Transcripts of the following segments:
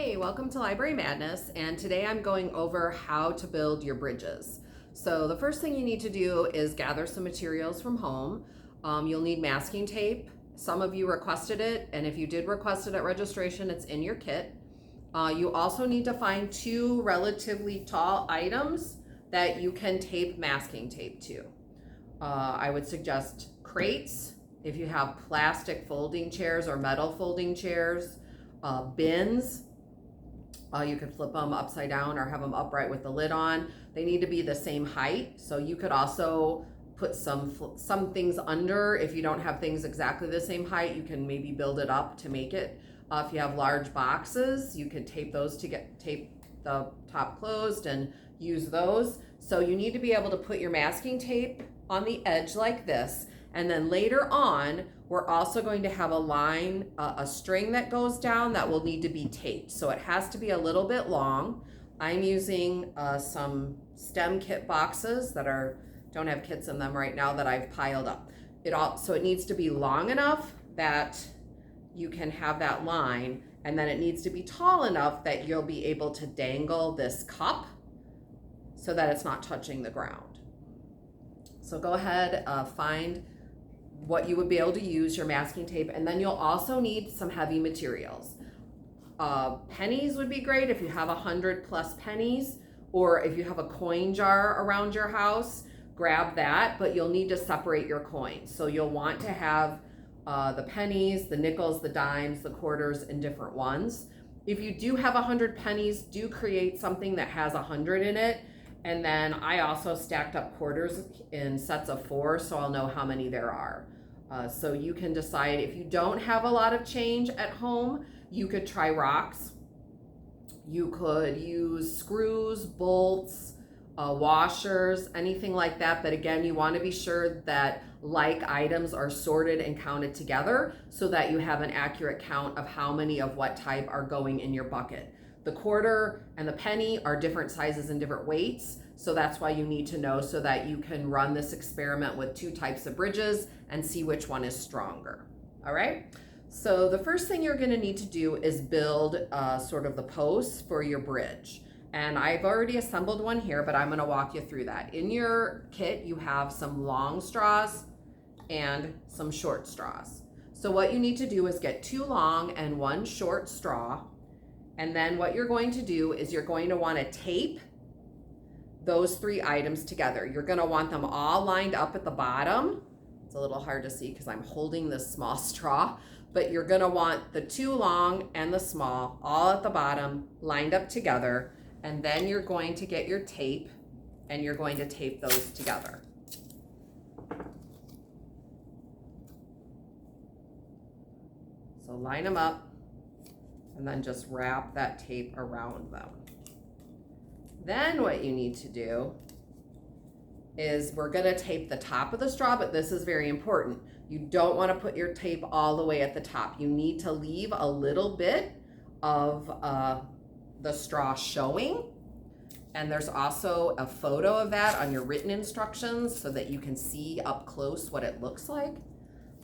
Hey, welcome to Library Madness, and today I'm going over how to build your bridges. So the first thing you need to do is gather some materials from home. You'll need masking tape. Some of you requested it, and if you did request it at registration, it's in your kit. You also need to find two relatively tall items that you can tape masking tape to. I would suggest crates, if you have plastic folding chairs or metal folding chairs, bins. You could flip them upside down or have them upright with the lid on. They need to be the same height. So you could also put some things under. If you don't have things exactly the same height, you can maybe build it up to make it. If you have large boxes, you could tape those to tape the top closed and use those. So you need to be able to put your masking tape on the edge like this. And then later on, we're also going to have a line, a string that goes down that will need to be taped. So it has to be a little bit long. I'm using some STEM kit boxes that don't have kits in them right now that I've piled up. So it needs to be long enough that you can have that line, and then it needs to be tall enough that you'll be able to dangle this cup so that it's not touching the ground. So go ahead, find what you would be able to use, your masking tape, and then you'll also need some heavy materials. Pennies would be great if you have 100+ pennies, or if you have a coin jar around your house, grab that, but you'll need to separate your coins. So you'll want to have the pennies, the nickels, the dimes, the quarters, and different ones. If you do have 100 pennies, do create something that has 100 in it. And then I also stacked up quarters in sets of 4, so I'll know how many there are. So you can decide, if you don't have a lot of change at home, you could try rocks. You could use screws, bolts, washers, anything like that. But again, you want to be sure that like items are sorted and counted together so that you have an accurate count of how many of what type are going in your bucket. The quarter and the penny are different sizes and different weights, so that's why you need to know, so that you can run this experiment with 2 types of bridges and see which one is stronger. All right, so the first thing you're going to need to do is build sort of the posts for your bridge. And I've already assembled one here, but I'm going to walk you through that. In your kit, you have some long straws and some short straws. So what you need to do is get 2 long and 1 short straw. And then what you're going to do is you're going to want to tape those 3 items together. You're going to want them all lined up at the bottom. It's a little hard to see because I'm holding this small straw, but you're going to want the 2 long and the small all at the bottom lined up together. And then you're going to get your tape and you're going to tape those together. So line them up and then just wrap that tape around them. Then what you need to do is, we're gonna tape the top of the straw, but this is very important. You don't wanna put your tape all the way at the top. You need to leave a little bit of the straw showing. And there's also a photo of that on your written instructions so that you can see up close what it looks like.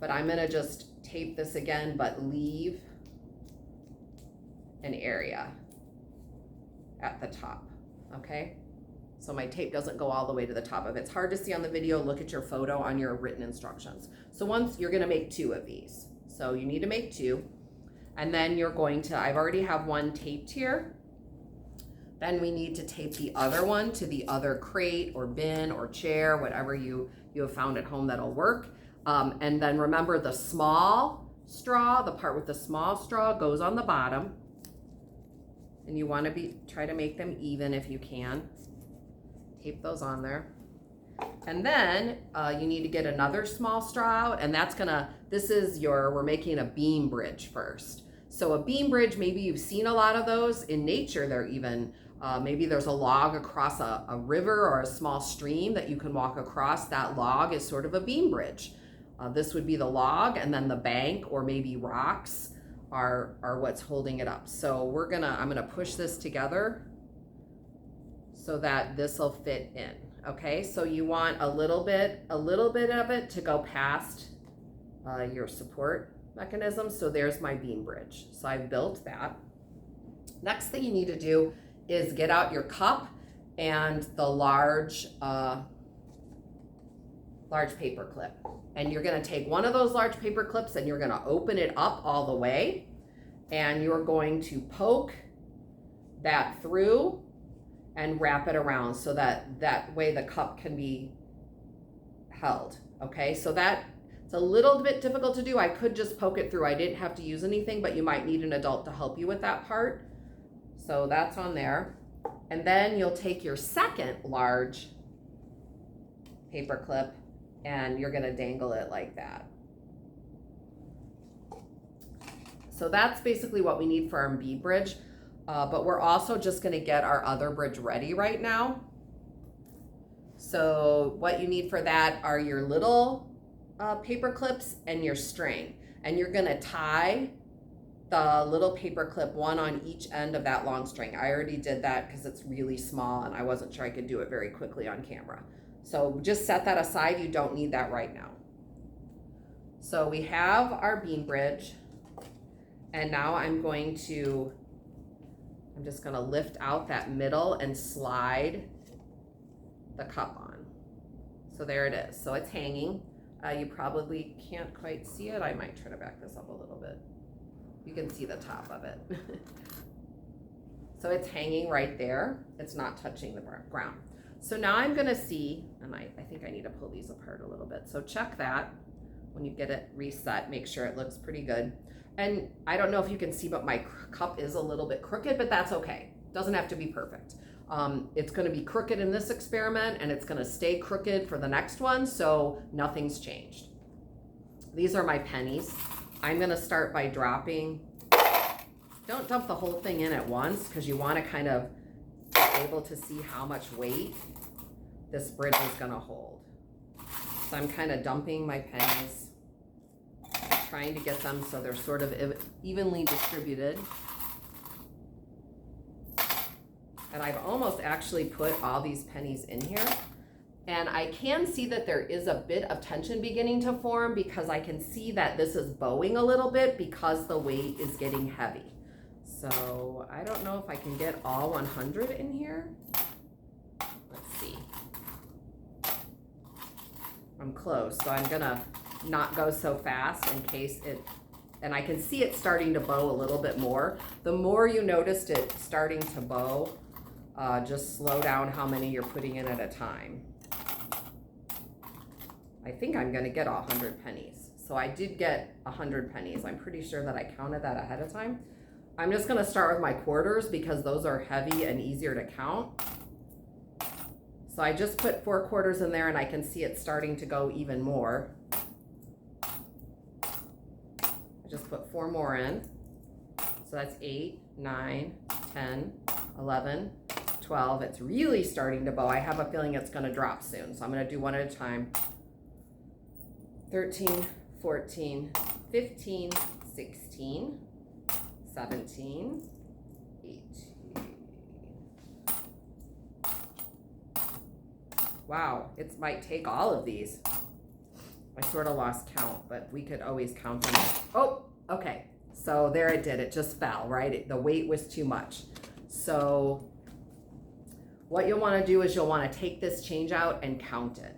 But I'm gonna just tape this again, but leave an area at the top, okay? So my tape doesn't go all the way to the top. If it's hard to see on the video, look at your photo on your written instructions. So once you're gonna make 2 of these. So you need to make 2. And then you're going to, I've already have 1 taped here. Then we need to tape the other one to the other crate or bin or chair, whatever you have found at home that'll work. And then remember, the small straw, the part with the small straw goes on the bottom. And you want to try to make them even if you can. Tape those on there. And then you need to get another small straw out, and we're making a beam bridge first. So a beam bridge, maybe you've seen a lot of those in nature. They're even, maybe there's a log across a river or a small stream that you can walk across. That log is sort of a beam bridge. This would be the log, and then the bank or maybe rocks are what's holding it up. So I'm gonna push this together so that this will fit in. Okay, so you want a little bit of it to go past your support mechanism. So there's my beam bridge. So I've built that. Next thing you need to do is get out your cup and the large paper clip. And you're gonna take one of those large paper clips and you're gonna open it up all the way, and you're going to poke that through and wrap it around so that way the cup can be held. Okay, so that it's a little bit difficult to do. I could just poke it through. I didn't have to use anything, but you might need an adult to help you with that part. So that's on there. And then you'll take your second large paper clip and you're gonna dangle it like that. So that's basically what we need for our bead bridge. But we're also just gonna get our other bridge ready right now. So what you need for that are your little paper clips and your string. And you're gonna tie the little paper clip one on each end of that long string. I already did that because it's really small and I wasn't sure I could do it very quickly on camera. So just set that aside, you don't need that right now. So we have our bean bridge, and now I'm just gonna lift out that middle and slide the cup on. So there it is, so it's hanging. You probably can't quite see it. I might try to back this up a little bit. You can see the top of it. So it's hanging right there. It's not touching the ground. So now I'm gonna see, and I think I need to pull these apart a little bit. So check that when you get it reset, make sure it looks pretty good. And I don't know if you can see, but my cup is a little bit crooked, but that's okay. Doesn't have to be perfect. It's gonna be crooked in this experiment and it's gonna stay crooked for the next one, so nothing's changed. These are my pennies. I'm gonna start by dropping, don't dump the whole thing in at once because you wanna kind of be able to see how much weight this bridge is gonna hold. So I'm kind of dumping my pennies, trying to get them so they're sort of evenly distributed. And I've almost actually put all these pennies in here. And I can see that there is a bit of tension beginning to form because I can see that this is bowing a little bit because the weight is getting heavy. So I don't know if I can get all 100 in here. Let's see. I'm close, so I'm gonna not go so fast in case it, and I can see it starting to bow a little bit more. The more you noticed it starting to bow, just slow down how many you're putting in at a time. I think I'm gonna get 100 pennies. So I did get 100 pennies. I'm pretty sure that I counted that ahead of time. I'm just gonna start with my quarters because those are heavy and easier to count. So I just put 4 quarters in there and I can see it starting to go even more. I just put 4 more in. So that's 8, 9, 10, 11, 12. It's really starting to bow. I have a feeling it's gonna drop soon. So I'm gonna do one at a time. 13, 14, 15, 16, 17, 18. Wow, it might take all of these. I sort of lost count, but we could always count them. Oh, okay. So there it did. It just fell, right? The weight was too much. So what you'll want to do is you'll want to take this change out and count it.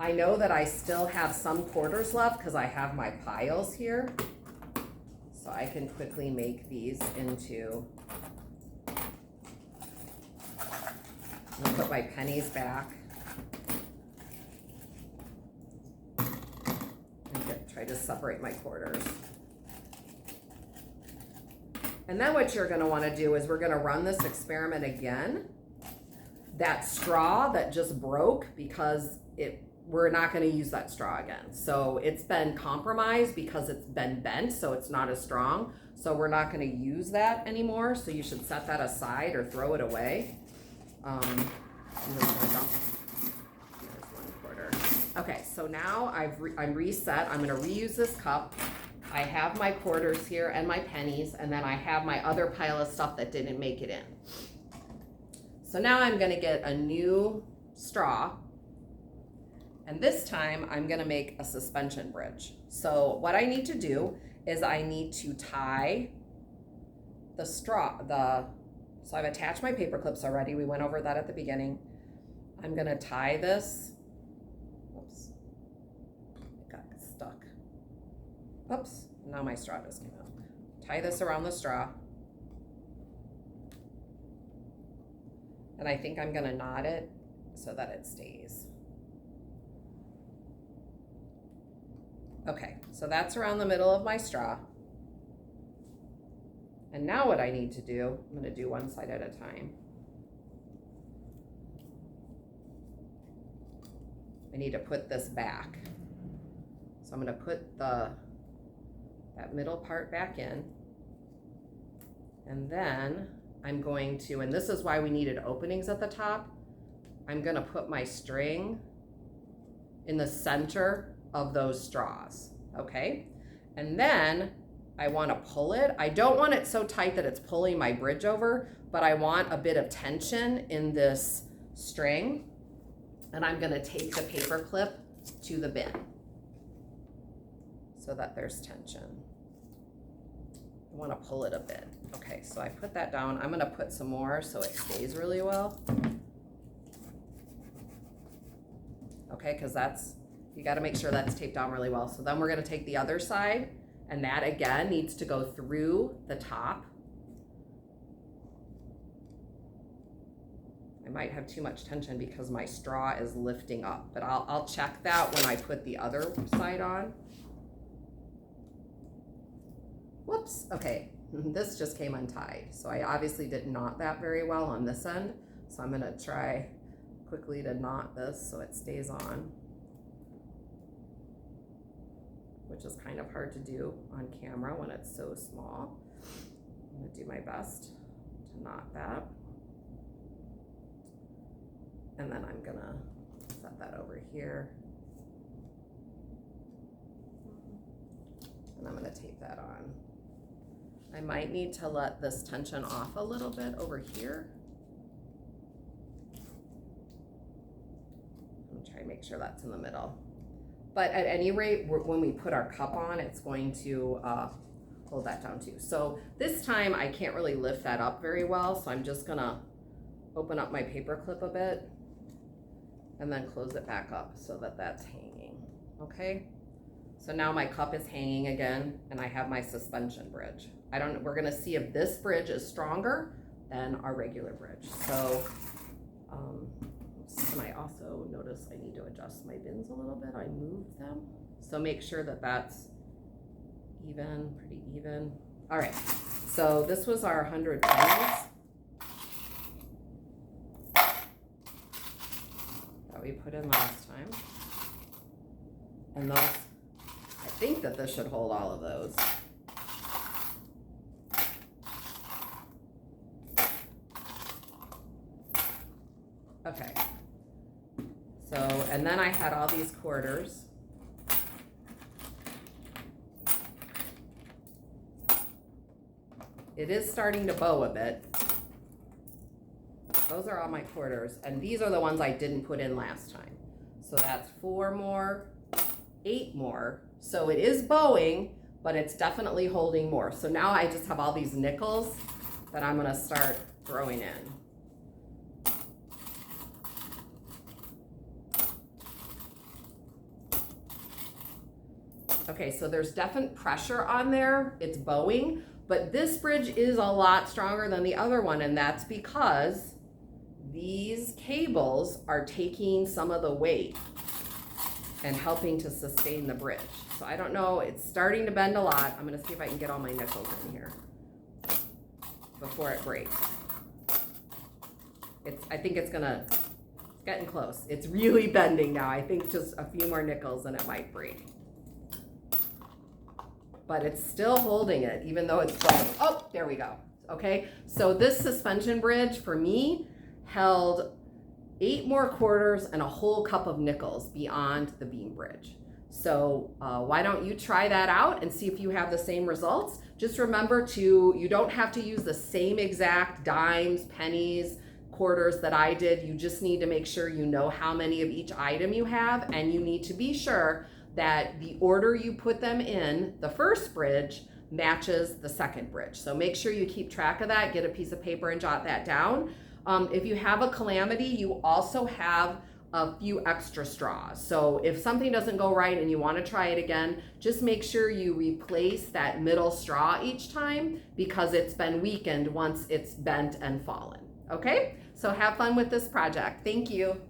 I know that I still have some quarters left because I have my piles here. So I can quickly make these into, I'm gonna put my pennies back and try to separate my quarters. And then what you're gonna wanna do is we're gonna run this experiment again. That straw that just broke because we're not going to use that straw again. So it's been compromised because it's been bent, so it's not as strong. So we're not going to use that anymore. So you should set that aside or throw it away. I'm just gonna dump. There's 1/4. Okay, so now I'm reset. I'm going to reuse this cup. I have my quarters here and my pennies, and then I have my other pile of stuff that didn't make it in. So now I'm going to get a new straw. And this time I'm gonna make a suspension bridge. So what I need to do is I need to tie the straw, so I've attached my paper clips already. We went over that at the beginning. I'm gonna tie this. Oops, it got stuck. Oops, now my straw just came out. Tie this around the straw. And I think I'm gonna knot it so that it stays. Okay, so that's around the middle of my straw. And now what I need to do, I'm gonna do one side at a time. I need to put this back. So I'm gonna put that middle part back in. And then I'm going to, and this is why we needed openings at the top, I'm gonna put my string in the center of those straws, okay? And then I wanna pull it. I don't want it so tight that it's pulling my bridge over, but I want a bit of tension in this string. And I'm gonna take the paper clip to the bin so that there's tension. I wanna pull it a bit. Okay, so I put that down. I'm gonna put some more so it stays really well. Okay, because you gotta make sure that's taped down really well. So then we're gonna take the other side, and that again needs to go through the top. I might have too much tension because my straw is lifting up, but I'll check that when I put the other side on. Whoops, okay, this just came untied. So I obviously did knot that very well on this end. So I'm gonna try quickly to knot this so it stays on, which is kind of hard to do on camera when it's so small. I'm gonna do my best to knot that. And then I'm gonna set that over here. And I'm gonna tape that on. I might need to let this tension off a little bit over here. I'm trying to make sure that's in the middle. But at any rate, when we put our cup on, it's going to hold that down too. So this time I can't really lift that up very well, so I'm just gonna open up my paper clip a bit and then close it back up so that that's hanging, okay? So now my cup is hanging again and I have my suspension bridge. We're gonna see if this bridge is stronger than our regular bridge. So, and I also notice I need to adjust my bins a little bit. I moved them. So make sure that that's even, pretty even. All right, so this was our 100 pennies that we put in last time. And those, I think that this should hold all of those. Okay, so, and then I had all these quarters. It is starting to bow a bit. Those are all my quarters, and these are the ones I didn't put in last time. So that's 4 more, 8 more. So it is bowing, but it's definitely holding more. So now I just have all these nickels that I'm gonna start throwing in. Okay, so there's definite pressure on there. It's bowing, but this bridge is a lot stronger than the other one, and that's because these cables are taking some of the weight and helping to sustain the bridge. So I don't know, it's starting to bend a lot. I'm gonna see if I can get all my nickels in here before it breaks. I think it's getting close. It's really bending now. I think just a few more nickels and it might break. But it's still holding it, even though it's broken. Oh, there we go. Okay, so this suspension bridge for me held 8 more quarters and a whole cup of nickels beyond the beam bridge. So why don't you try that out and see if you have the same results? Just remember you don't have to use the same exact dimes, pennies, quarters that I did. You just need to make sure you know how many of each item you have, and you need to be sure that the order you put them in the first bridge, matches the second bridge. So make sure you keep track of that, get a piece of paper and jot that down. If you have a calamity, you also have a few extra straws. So if something doesn't go right and you want to try it again, just make sure you replace that middle straw each time, because it's been weakened once it's bent and fallen. Okay? So have fun with this project. Thank you.